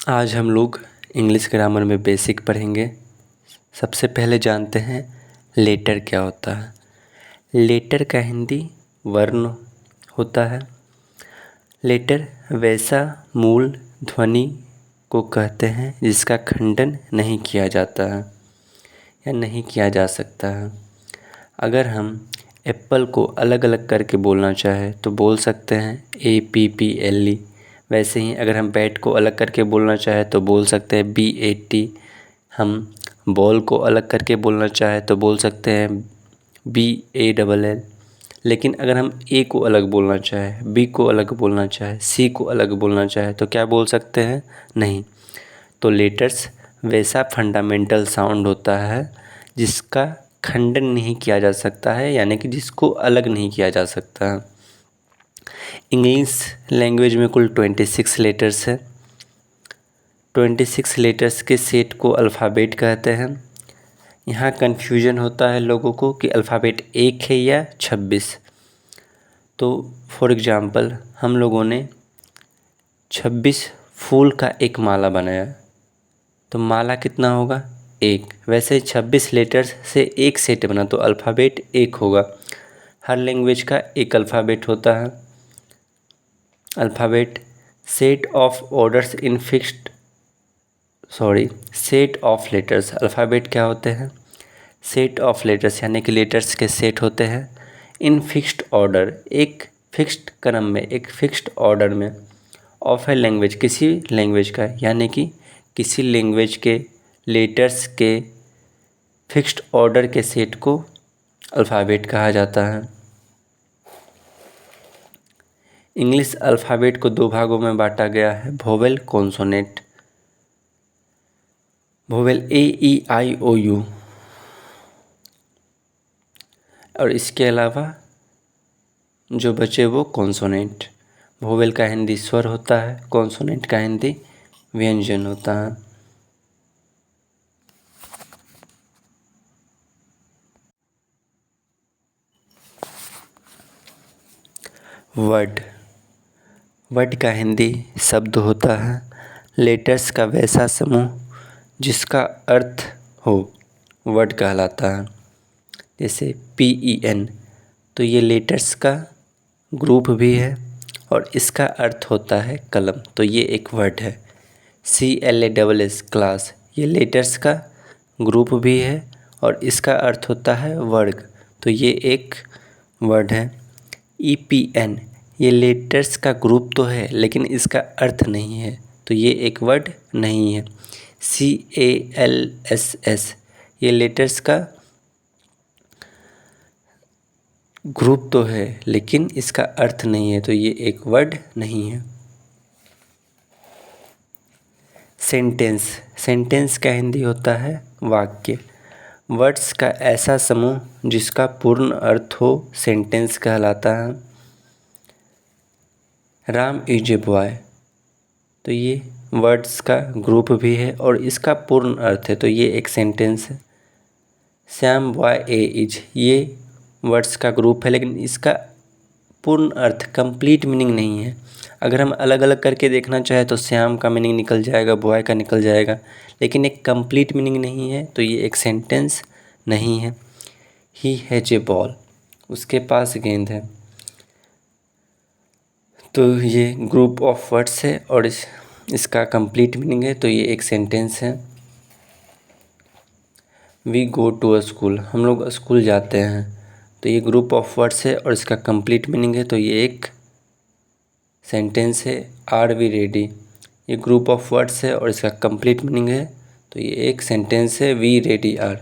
आज हम लोग इंग्लिश ग्रामर में बेसिक पढ़ेंगे। सबसे पहले जानते हैं लेटर क्या होता है। लेटर का हिंदी वर्ण होता है। लेटर वैसा मूल ध्वनि को कहते हैं जिसका खंडन नहीं किया जाता है या नहीं किया जा सकता है। अगर हम एप्पल को अलग अलग करके बोलना चाहे तो बोल सकते हैं APPLE। वैसे ही अगर हम बैट को अलग करके बोलना चाहे तो बोल सकते हैं BAT। हम बॉल को अलग करके बोलना चाहे तो बोल सकते हैं BALL। लेकिन अगर हम A को अलग बोलना चाहे, B को अलग बोलना चाहे, C को अलग बोलना चाहे तो क्या बोल सकते हैं? नहीं। तो लेटर्स वैसा फंडामेंटल साउंड होता है जिसका खंडन नहीं किया जा सकता है, यानी कि जिसको अलग नहीं किया जा सकता है। इंग्लिश लैंग्वेज में कुल 26 लेटर्स है। 26 लेटर्स के सेट को अल्फ़ाबेट कहते हैं। यहाँ कन्फ्यूजन होता है लोगों को कि अल्फ़ाबेट एक है या 26। तो फॉर एग्ज़ाम्पल हम लोगों ने 26 फूल का एक माला बनाया, तो माला कितना होगा? एक। वैसे 26 लेटर्स से एक सेट बना तो अल्फ़ाबेट एक होगा। हर लैंग्वेज का एक अल्फ़ाबेट होता है। Alphabet set of letters. Alphabet क्या होते हैं? सेट ऑफ लेटर्स, यानी कि लेटर्स के सेट होते हैं इन फिक्स्ड ऑर्डर, एक फिक्स्ड क्रम में, एक फिक्स्ड ऑर्डर में। ऑफ ए लैंग्वेज, किसी लैंग्वेज का, यानी कि किसी लैंग्वेज के लेटर्स के फिक्स्ड ऑर्डर के सेट को अल्फ़ाबेट कहा जाता है। इंग्लिश अल्फ़ाबेट को दो भागों में बांटा गया है, वोवेल, कॉन्सोनेंट। वोवेल AEIOU, और इसके अलावा जो बचे वो कॉन्सोनेंट। वोवेल का हिंदी स्वर होता है, कॉन्सोनेंट का हिंदी व्यंजन होता है। वर्ड का हिंदी शब्द होता है। लेटर्स का वैसा समूह जिसका अर्थ हो, वर्ड कहलाता है। जैसे PEN, तो ये लेटर्स का ग्रुप भी है और इसका अर्थ होता है कलम, तो ये एक वर्ड है। CLASS, क्लास, ये लेटर्स का ग्रुप भी है और इसका अर्थ होता है वर्ग, तो ये एक वर्ड है। EPN, ये लेटर्स का ग्रुप तो है लेकिन इसका अर्थ नहीं है, तो ये एक वर्ड नहीं है। CALSS, ये लेटर्स का ग्रुप तो है लेकिन इसका अर्थ नहीं है, तो ये एक वर्ड नहीं है। सेंटेंस का हिंदी होता है वाक्य। वर्ड्स का ऐसा समूह जिसका पूर्ण अर्थ हो सेंटेंस कहलाता है। राम इज ए बॉय, तो ये वर्ड्स का ग्रुप भी है और इसका पूर्ण अर्थ है, तो ये एक सेंटेंस है। श्याम बॉय ए इज, ये वर्ड्स का ग्रुप है लेकिन इसका पूर्ण अर्थ, कंप्लीट मीनिंग नहीं है। अगर हम अलग अलग करके देखना चाहे तो श्याम का मीनिंग निकल जाएगा, बॉय का निकल जाएगा, लेकिन एक कंप्लीट मीनिंग नहीं है, तो ये एक सेंटेंस नहीं है। ही हैज ए बॉल, उसके पास गेंद है, तो ये ग्रुप ऑफ वर्ड्स है और इसका कंप्लीट मीनिंग है, तो ये एक सेंटेंस है। We go to a school, हम लोग स्कूल जाते हैं, तो ये ग्रुप ऑफ वर्ड्स है और इसका कंप्लीट मीनिंग है, तो ये एक सेंटेंस है। आर वी रेडी, ये ग्रुप ऑफ वर्ड्स है और इसका कंप्लीट मीनिंग है, तो ये एक सेंटेंस है। वी रेडी आर,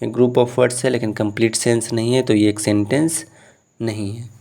ये ग्रुप ऑफ वर्ड्स है लेकिन कंप्लीट सेंस नहीं है, तो ये एक सेंटेंस नहीं है।